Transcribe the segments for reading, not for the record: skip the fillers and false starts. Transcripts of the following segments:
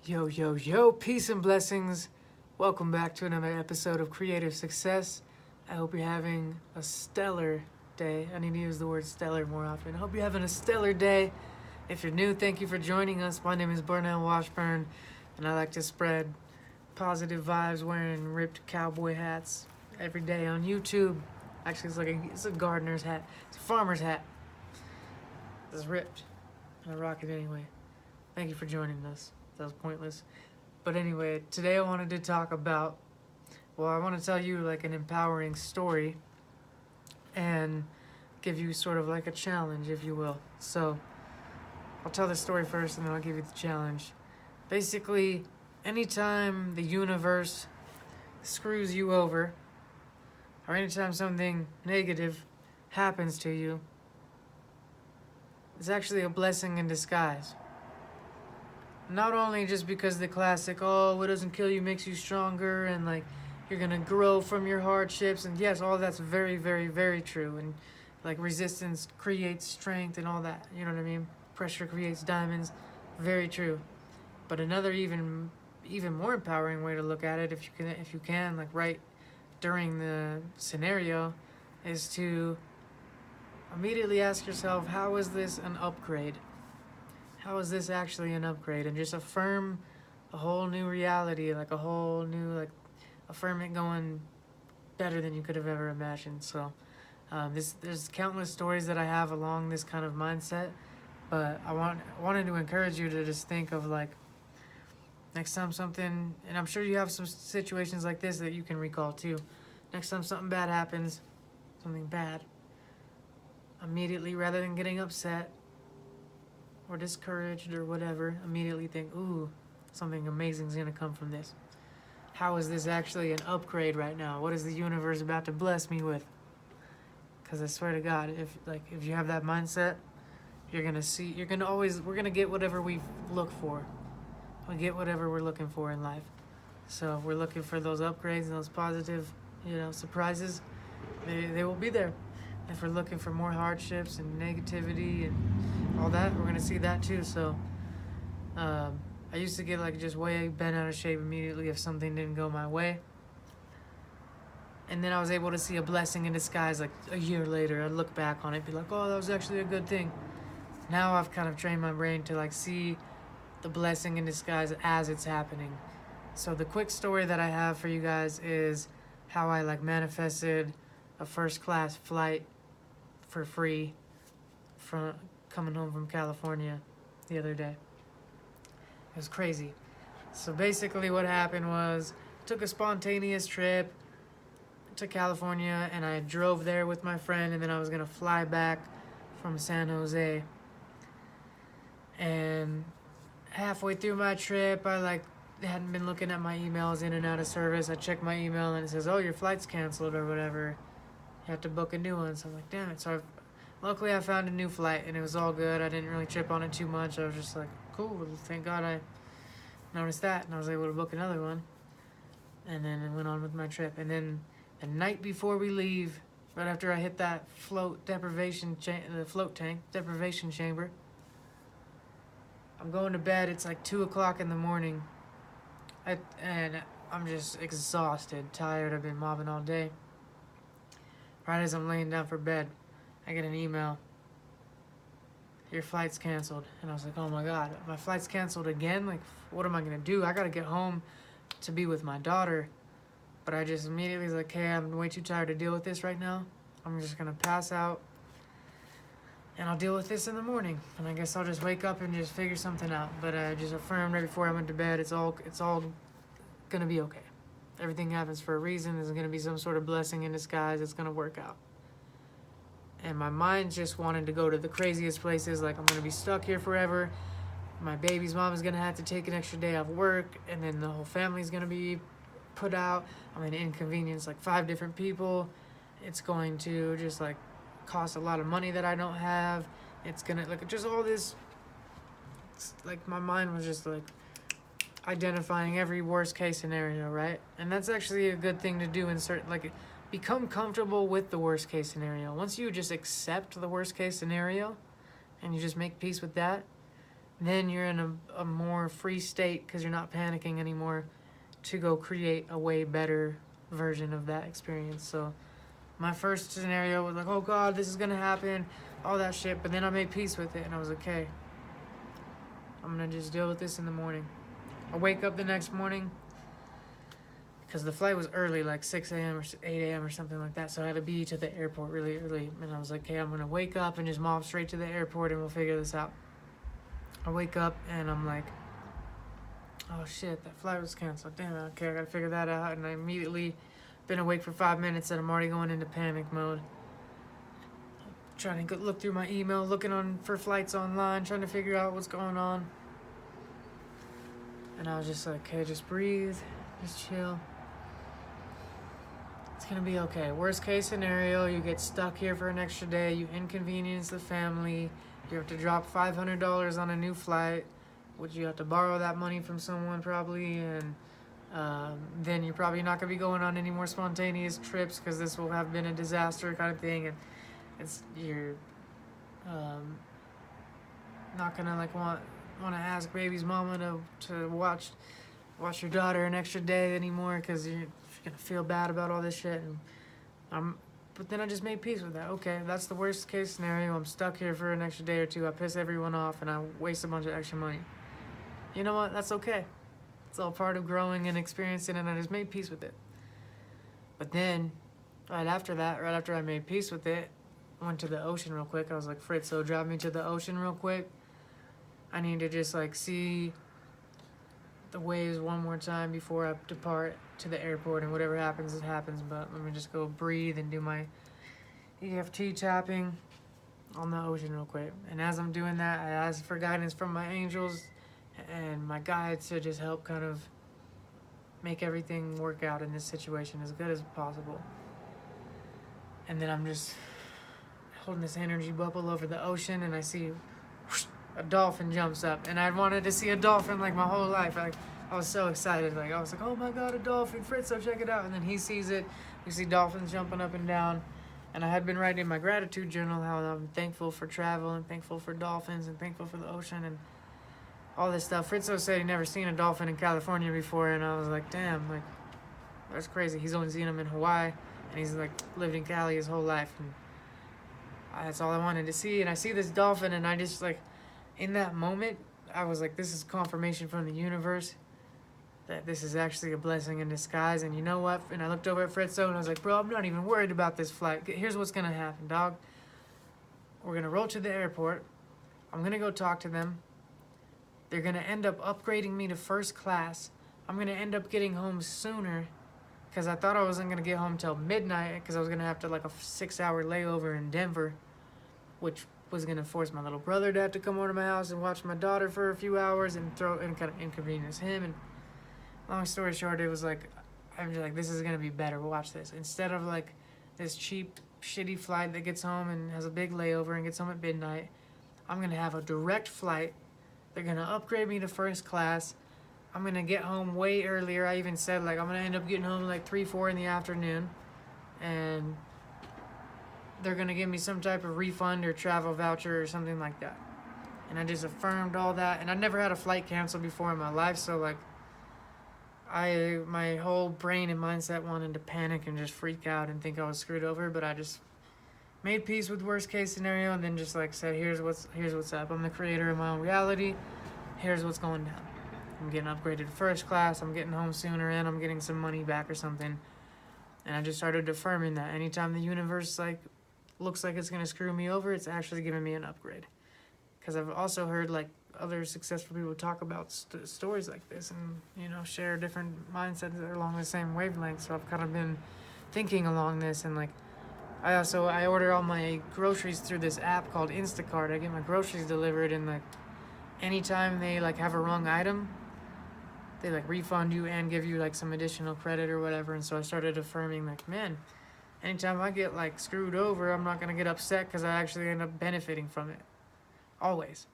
Yo, yo, yo, peace and blessings. Welcome back to another episode of Creative Success. I hope you're having a stellar day. I need to use the word stellar more often. I hope you're having a stellar day. If you're new, thank you for joining us. My name is Burnell Washburn, and I like to spread positive vibes wearing ripped cowboy hats every day on YouTube. Actually, it's a gardener's hat. It's a farmer's hat. It's ripped. I rock it anyway. Thank you for joining us. That was pointless. But anyway, today I wanted to talk about, I want to tell you like an empowering story and give you sort of like a challenge, if you will. So I'll tell the story first and then I'll give you the challenge. Basically, anytime the universe screws you over or anytime something negative happens to you, it's actually a blessing in disguise. Not only just because the classic, what doesn't kill you makes you stronger, and like you're gonna grow from your hardships, and yes, all that's very, very, very true, and like resistance creates strength and all that, you know what I mean? Pressure creates diamonds, very true. But another even more empowering way to look at it, if you can, like right during the scenario, is to immediately ask yourself, how is this an upgrade? How is this actually an upgrade? And just affirm a whole new reality, like a whole new, affirm it going better than you could have ever imagined. So there's countless stories that I have along this kind of mindset, but I wanted to encourage you to just think of like, next time something, and I'm sure you have some situations like this that you can recall too. Next time something bad happens, something bad, immediately, rather than getting upset or discouraged or whatever, immediately think, ooh, something amazing is going to come from this. How is this actually an upgrade right now? What is the universe about to bless me with? Because I swear to God, if you have that mindset, we're going to get whatever we look for. We'll get whatever we're looking for in life. So if we're looking for those upgrades and those positive, surprises, they will be there. If we're looking for more hardships and negativity and all that, we're going to see that too. So I used to get just way bent out of shape immediately if something didn't go my way. And then I was able to see a blessing in disguise like a year later. I'd look back on it and be like, oh, that was actually a good thing. Now I've kind of trained my brain to see the blessing in disguise as it's happening. So the quick story that I have for you guys is how I manifested a first-class flight for free from coming home from California the other day. It was crazy. So basically what happened was, took a spontaneous trip to California, and I drove there with my friend, and then I was going to fly back from San Jose. And halfway through my trip, I hadn't been looking at my emails in and out of service. I checked my email and it says, oh, your flight's canceled or whatever. You have to book a new one. So I'm like, damn it. So luckily I found a new flight and it was all good. I didn't really trip on it too much. I was just like, cool. Thank God I noticed that, and I was able to book another one. And then I went on with my trip. And then the night before we leave, right after I hit that the float tank deprivation chamber, I'm going to bed. It's 2 o'clock in the morning. And I'm just exhausted, tired. I've been mobbing all day. Right as I'm laying down for bed, I get an email. Your flight's canceled. And I was like, oh my God, my flight's canceled again? What am I going to do? I got to get home to be with my daughter. But I just immediately was like, hey, I'm way too tired to deal with this right now. I'm just going to pass out. And I'll deal with this in the morning. And I guess I'll just wake up and just figure something out. But I just affirmed right before I went to bed, it's all going to be okay. Everything happens for a reason. There's going to be some sort of blessing in disguise. It's going to work out. And my mind just wanted to go to the craziest places. I'm going to be stuck here forever. My baby's mom is going to have to take an extra day off work. And then the whole family's going to be put out. I'm going to inconvenience 5 different people. It's going to just cost a lot of money that I don't have. It's going to just all this. It's my mind was just identifying every worst case scenario, right? And that's actually a good thing to do in certain, become comfortable with the worst case scenario. Once you just accept the worst case scenario and you just make peace with that, then you're in a more free state because you're not panicking anymore to go create a way better version of that experience. So my first scenario was like, oh God, this is gonna happen, all that shit. But then I made peace with it and I was like, okay, I'm gonna just deal with this in the morning. I wake up the next morning because the flight was early, like 6 a.m. or 8 a.m. or something like that. So I had to be to the airport really early. And I was like, okay, I'm gonna wake up and just mob straight to the airport and we'll figure this out. I wake up and I'm like, oh shit, that flight was canceled. Damn it, okay, I gotta figure that out. And I immediately been awake for 5 minutes and I'm already going into panic mode. Trying to look through my email, looking for flights online, trying to figure out what's going on. And I was just like, okay, just breathe, just chill. It's gonna be okay. Worst case scenario, you get stuck here for an extra day, you inconvenience the family, you have to drop $500 on a new flight, which you have to borrow that money from someone probably, and then you're probably not gonna be going on any more spontaneous trips because this will have been a disaster kind of thing, and you're not gonna like want to ask baby's mama to watch your daughter an extra day anymore because you're gonna feel bad about all this shit. And but then I just made peace with that. Okay, that's the worst case scenario. I'm stuck here for an extra day or two. I piss everyone off and I waste a bunch of extra money. You know what? That's okay. It's all part of growing and experiencing, and I just made peace with it. But then, right after I made peace with it, I went to the ocean real quick. I was like, Fritz, so drive me to the ocean real quick. I need to just like see the waves one more time before I depart to the airport, and whatever happens, it happens. But let me just go breathe and do my EFT tapping on the ocean real quick. And as I'm doing that, I ask for guidance from my angels and my guides to just help kind of make everything work out in this situation as good as possible. And then I'm just holding this energy bubble over the ocean, and I see whoosh, a dolphin jumps up. And I'd wanted to see a dolphin like my whole life. Like, I was so excited. Like, I was like, oh my God, a dolphin, Fritzo, check it out. And then he sees it. You see dolphins jumping up and down. And I had been writing in my gratitude journal how I'm thankful for travel and thankful for dolphins and thankful for the ocean and all this stuff. Fritzo said he'd never seen a dolphin in California before, and I was like, damn, like, that's crazy. He's only seen them in Hawaii, and he's like lived in Cali his whole life, and that's all I wanted to see. And I see this dolphin, and I just like, in that moment, I was like, this is confirmation from the universe that this is actually a blessing in disguise. And you know what? And I looked over at Fritzo, and I was like, bro, I'm not even worried about this flight. Here's what's gonna happen, dog. We're gonna roll to the airport. I'm gonna go talk to them. They're gonna end up upgrading me to first class. I'm gonna end up getting home sooner because I thought I wasn't gonna get home till midnight because I was gonna have to like a 6-hour layover in Denver, which was gonna force my little brother to have to come over to my house and watch my daughter for a few hours and kind of inconvenience him. And long story short, it was like, I'm just like, this is gonna be better. Watch this. Instead of like this cheap, shitty flight that gets home and has a big layover and gets home at midnight, I'm gonna have a direct flight. They're gonna upgrade me to first class. I'm gonna get home way earlier. I even said like I'm gonna end up getting home like 3-4 in the afternoon, and they're gonna give me some type of refund or travel voucher or something like that. And I just affirmed all that. And I never had a flight canceled before in my life, so like my whole brain and mindset wanted to panic and just freak out and think I was screwed over. But I just made peace with worst case scenario, and then just like said, here's what's up. I'm the creator of my own reality. Here's what's going down. I'm getting upgraded to first class. I'm getting home sooner, and I'm getting some money back or something. And I just started affirming that anytime the universe like looks like it's gonna screw me over, it's actually giving me an upgrade. Because I've also heard like other successful people talk about stories like this, and share different mindsets that are along the same wavelength. So I've kind of been thinking along this, and like I order all my groceries through this app called Instacart. I get my groceries delivered, and like anytime they like have a wrong item, they like refund you and give you like some additional credit or whatever. And so I started affirming like, man, anytime I get like screwed over, I'm not gonna get upset because I actually end up benefiting from it. Always.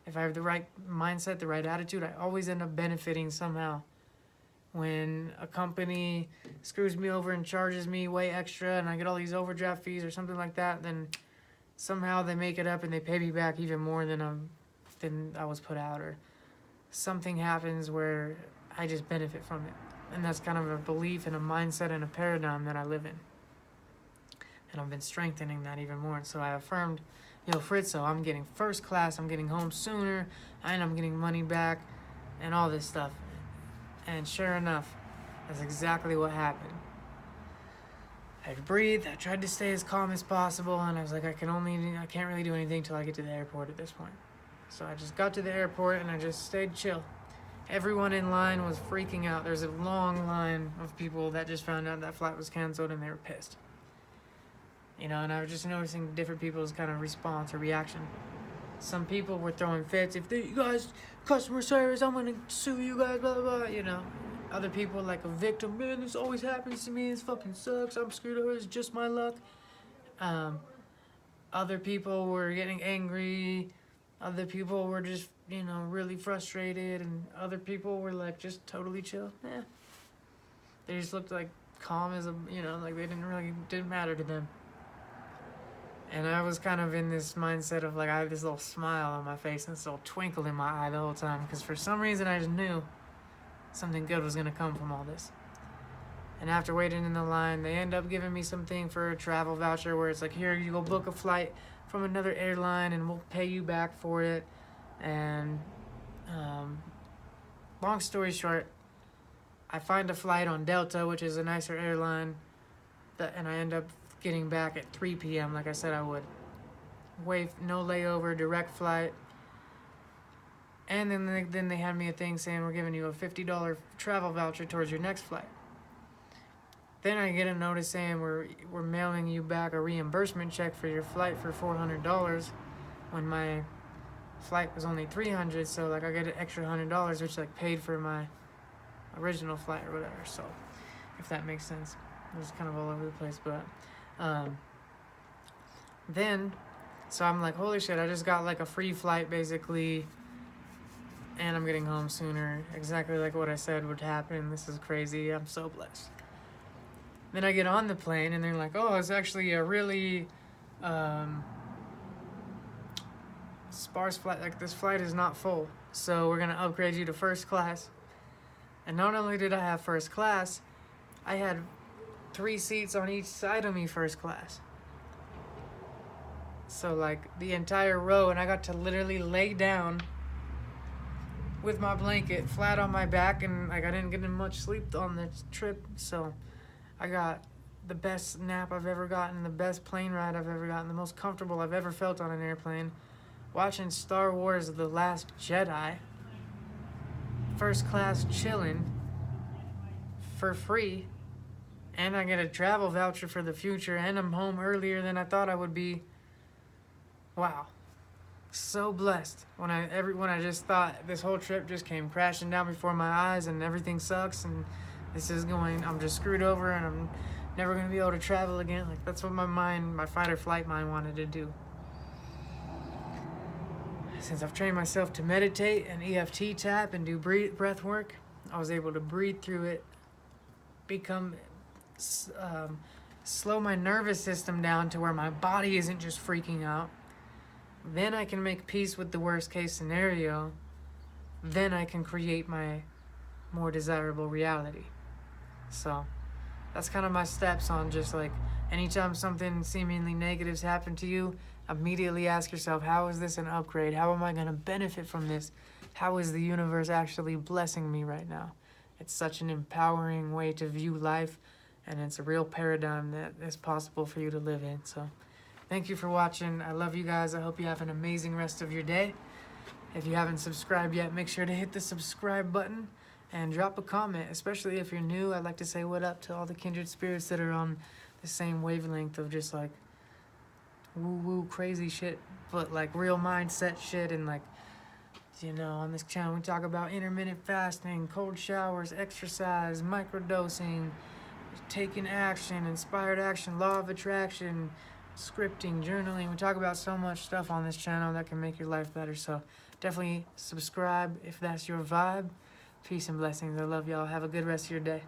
If I have the right mindset, the right attitude, I always end up benefiting somehow. When a company screws me over and charges me way extra and I get all these overdraft fees or something like that, then somehow they make it up and they pay me back even more than I'm than I was put out, or something happens where I just benefit from it. And that's kind of a belief and a mindset and a paradigm that I live in. And I've been strengthening that even more. And so I affirmed, Fritzo, I'm getting first class, I'm getting home sooner, and I'm getting money back, and all this stuff. And sure enough, that's exactly what happened. I breathed, I tried to stay as calm as possible, and I was like, I can't really do anything till I get to the airport at this point. So I just got to the airport and I just stayed chill. Everyone in line was freaking out. There's a long line of people that just found out that flight was canceled, and they were pissed. And I was just noticing different people's kind of response or reaction. Some people were throwing fits. If you guys, customer service, I'm going to sue you guys, blah, blah, blah, Other people like a victim. Man, this always happens to me. This fucking sucks. I'm screwed over. It's just my luck. Other people were getting angry. Other people were just, really frustrated. And other people were like just totally chill. Yeah. They just looked like calm as like they didn't matter to them. And I was kind of in this mindset of like, I had this little smile on my face and this little twinkle in my eye the whole time. Because for some reason I just knew something good was going to come from all this. And after waiting in the line, they end up giving me something for a travel voucher where it's like, here, you go book a flight from another airline and we'll pay you back for it. And long story short, I find a flight on Delta, which is a nicer airline, and I end up getting back at 3 p.m. like I said I would. No layover, direct flight. And then they had me a thing saying we're giving you a $50 travel voucher towards your next flight. Then I get a notice saying we're mailing you back a reimbursement check for your flight for $400 when my flight was only $300. So like I get an extra $100, which like paid for my original flight or whatever. So if that makes sense, it was kind of all over the place, but so I'm like, holy shit, I just got like a free flight basically. And I'm getting home sooner. Exactly like what I said would happen. This is crazy. I'm so blessed. Then I get on the plane and they're like, oh, it's actually a really sparse flight. Like, this flight is not full. So we're going to upgrade you to first class. And not only did I have first class, I had 3 seats on each side of me first class. So, like, the entire row. And I got to literally lay down with my blanket flat on my back, and like I didn't get much sleep on the trip, so I got the best nap I've ever gotten, the best plane ride I've ever gotten, the most comfortable I've ever felt on an airplane, watching Star Wars The Last Jedi, first class chilling for free, and I get a travel voucher for the future, and I'm home earlier than I thought I would be. Wow. So blessed when I just thought this whole trip just came crashing down before my eyes and everything sucks and I'm just screwed over and I'm never going to be able to travel again. Like, that's what my fight or flight mind wanted to do. Since I've trained myself to meditate and EFT tap and do breath work, I was able to breathe through it, slow my nervous system down to where my body isn't just freaking out. Then I can make peace with the worst case scenario. Then I can create my more desirable reality. So that's kind of my steps on just like anytime something seemingly negative's happened to you, immediately ask yourself, how is this an upgrade? How am I going to benefit from this? How is the universe actually blessing me right now? It's such an empowering way to view life, and it's a real paradigm that is possible for you to live in. So thank you for watching. I love you guys. I hope you have an amazing rest of your day. If you haven't subscribed yet, make sure to hit the subscribe button and drop a comment, especially if you're new. I'd like to say what up to all the kindred spirits that are on the same wavelength of just like woo-woo crazy shit, but like real mindset shit. And like, on this channel we talk about intermittent fasting, cold showers, exercise, microdosing, taking action, inspired action, law of attraction, scripting, journaling. We talk about so much stuff on this channel that can make your life better. So definitely subscribe if that's your vibe. Peace and blessings. I love y'all. Have a good rest of your day.